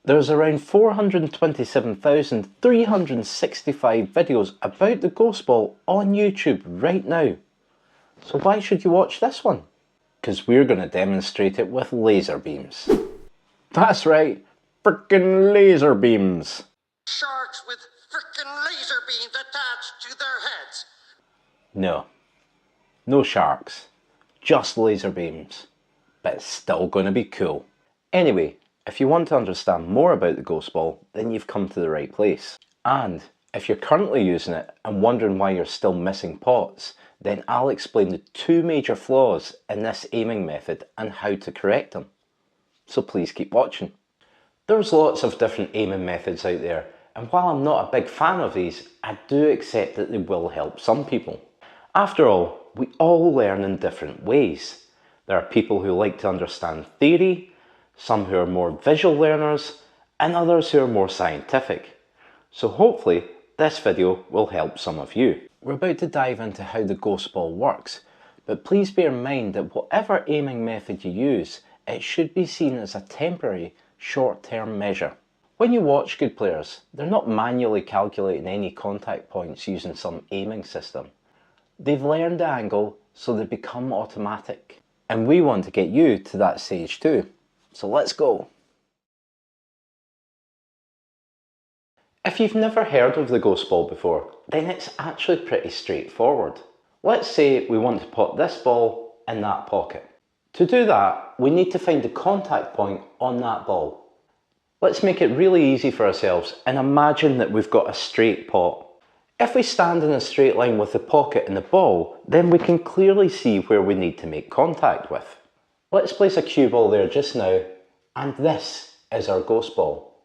There's around 427,365 videos about the ghost ball on YouTube right now. So why should you watch this one? Because we're going to demonstrate it with laser beams. That's right, frickin' laser beams. Sharks with frickin' laser beams attached to their heads. No sharks, just laser beams. But it's still going to be cool. Anyway, if you want to understand more about the ghost ball, then you've come to the right place. And if you're currently using it and wondering why you're still missing pots, then I'll explain the two major flaws in this aiming method and how to correct them. So please keep watching. There's lots of different aiming methods out there, and while I'm not a big fan of these, I do accept that they will help some people. After all, we all learn in different ways. There are people who like to understand theory, some who are more visual learners, and others who are more scientific. So hopefully this video will help some of you. We're about to dive into how the ghost ball works, but please bear in mind that whatever aiming method you use, it should be seen as a temporary, short-term measure. When you watch good players, they're not manually calculating any contact points using some aiming system. They've learned the angle, so they become automatic. And we want to get you to that stage too. So let's go. If you've never heard of the ghost ball before, then it's actually pretty straightforward. Let's say we want to pot this ball in that pocket. To do that, we need to find the contact point on that ball. Let's make it really easy for ourselves and imagine that we've got a straight pot. If we stand in a straight line with the pocket and the ball, then we can clearly see where we need to make contact with. Let's place a cue ball there just now, and this is our ghost ball.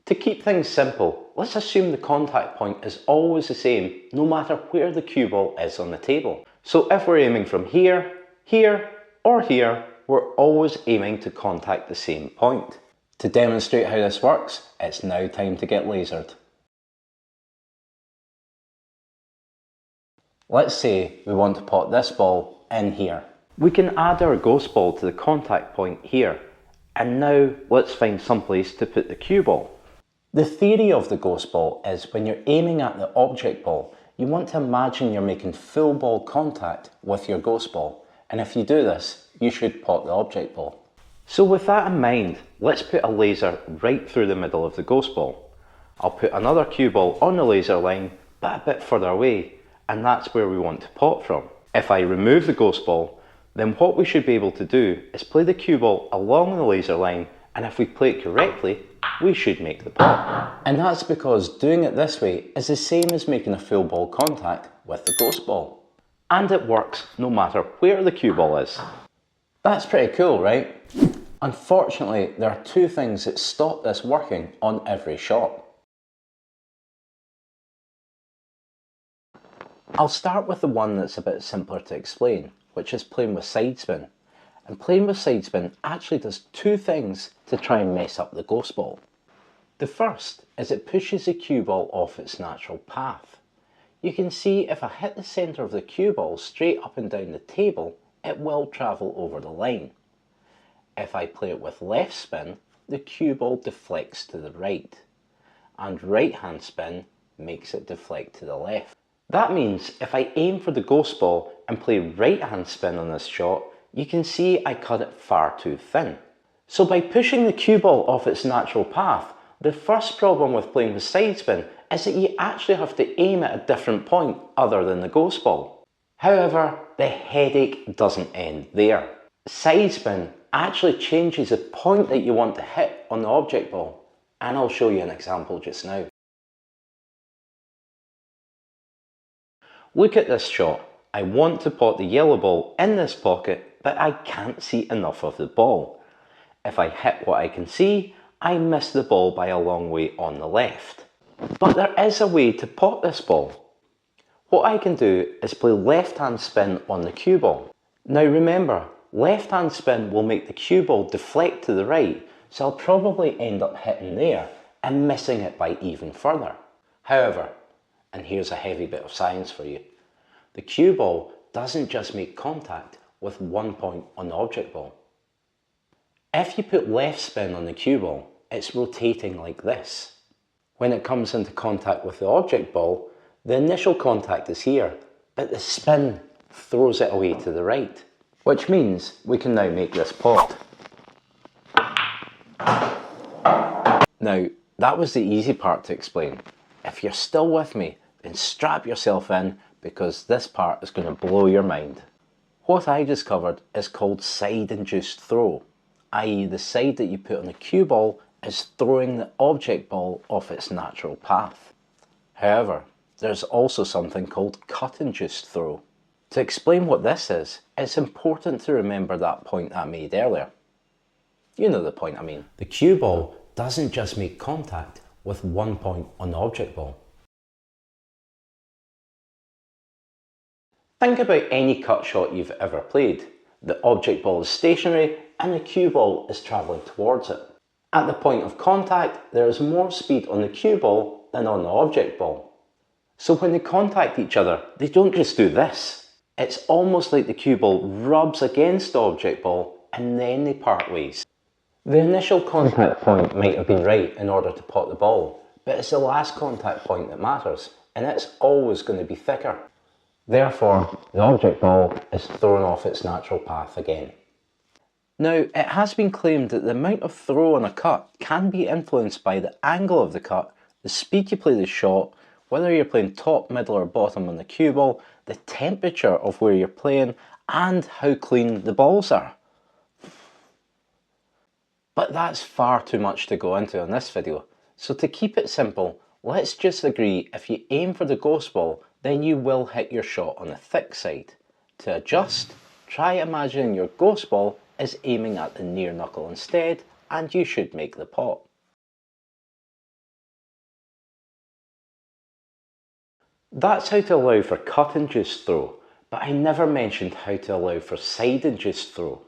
To keep things simple, let's assume the contact point is always the same no matter where the cue ball is on the table. So if we're aiming from here, here, or here, we're always aiming to contact the same point. To demonstrate how this works, it's now time to get lasered. Let's say we want to pot this ball in here. We can add our ghost ball to the contact point here, and now let's find some place to put the cue ball. The theory of the ghost ball is when you're aiming at the object ball, you want to imagine you're making full ball contact with your ghost ball, and if you do this, you should pot the object ball. So with that in mind, let's put a laser right through the middle of the ghost ball. I'll put another cue ball on the laser line, but a bit further away, and that's where we want to pot from. If I remove the ghost ball, then what we should be able to do is play the cue ball along the laser line, and if we play it correctly, we should make the pot. And that's because doing it this way is the same as making a full ball contact with the ghost ball. And it works no matter where the cue ball is. That's pretty cool, right? Unfortunately, there are two things that stop this working on every shot. I'll start with the one that's a bit simpler to explain, which is playing with side spin. And playing with side spin actually does two things to try and mess up the ghost ball. The first is it pushes the cue ball off its natural path. You can see if I hit the centre of the cue ball straight up and down the table, it will travel over the line. If I play it with left spin, the cue ball deflects to the right, and right hand spin makes it deflect to the left. That means if I aim for the ghost ball and play right hand spin on this shot, you can see I cut it far too thin. So by pushing the cue ball off its natural path, the first problem with playing with side spin is that you actually have to aim at a different point other than the ghost ball. However, the headache doesn't end there. Side spin actually changes the point that you want to hit on the object ball, and I'll show you an example just now. Look at this shot. I want to pot the yellow ball in this pocket, but I can't see enough of the ball. If I hit what I can see, I miss the ball by a long way on the left. But there is a way to pot this ball. What I can do is play left hand spin on the cue ball. Now remember, left hand spin will make the cue ball deflect to the right, so I'll probably end up hitting there and missing it by even further. However, and here's a heavy bit of science for you, the cue ball doesn't just make contact with one point on the object ball. If you put left spin on the cue ball, it's rotating like this. When it comes into contact with the object ball, the initial contact is here, but the spin throws it away to the right, which means we can now make this pot. Now, that was the easy part to explain. If you're still with me, then strap yourself in because this part is going to blow your mind. What I discovered is called side-induced throw, i.e. the side that you put on the cue ball is throwing the object ball off its natural path. However, there's also something called cut-induced throw. To explain what this is, it's important to remember that point I made earlier. You know the point I mean. The cue ball doesn't just make contact with one point on the object ball. Think about any cut shot you've ever played. The object ball is stationary and the cue ball is travelling towards it. At the point of contact, there is more speed on the cue ball than on the object ball. So when they contact each other, they don't just do this. It's almost like the cue ball rubs against the object ball and then they part ways. The initial contact point might have been right in order to pot the ball, but it's the last contact point that matters, and it's always going to be thicker. Therefore, the object ball is thrown off its natural path again. Now, it has been claimed that the amount of throw on a cut can be influenced by the angle of the cut, the speed you play the shot, whether you're playing top, middle or bottom on the cue ball, the temperature of where you're playing, and how clean the balls are. But that's far too much to go into in this video, so to keep it simple, let's just agree if you aim for the ghost ball, then you will hit your shot on the thick side. To adjust, try imagining your ghost ball is aiming at the near knuckle instead, and you should make the pot. That's how to allow for cut-induced throw, but I never mentioned how to allow for side-induced throw.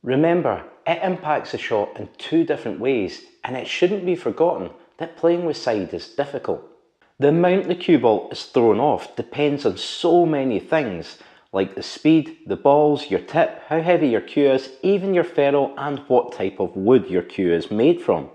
Remember, it impacts the shot in two different ways, and it shouldn't be forgotten that playing with side is difficult. The amount the cue ball is thrown off depends on so many things, like the speed, the balls, your tip, how heavy your cue is, even your ferrule and what type of wood your cue is made from.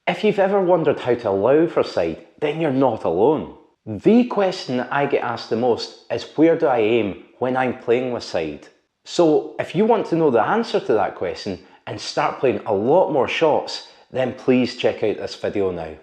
If you've ever wondered how to allow for side, then you're not alone. The question that I get asked the most is where do I aim when I'm playing with side? So if you want to know the answer to that question and start playing a lot more shots, then please check out this video now.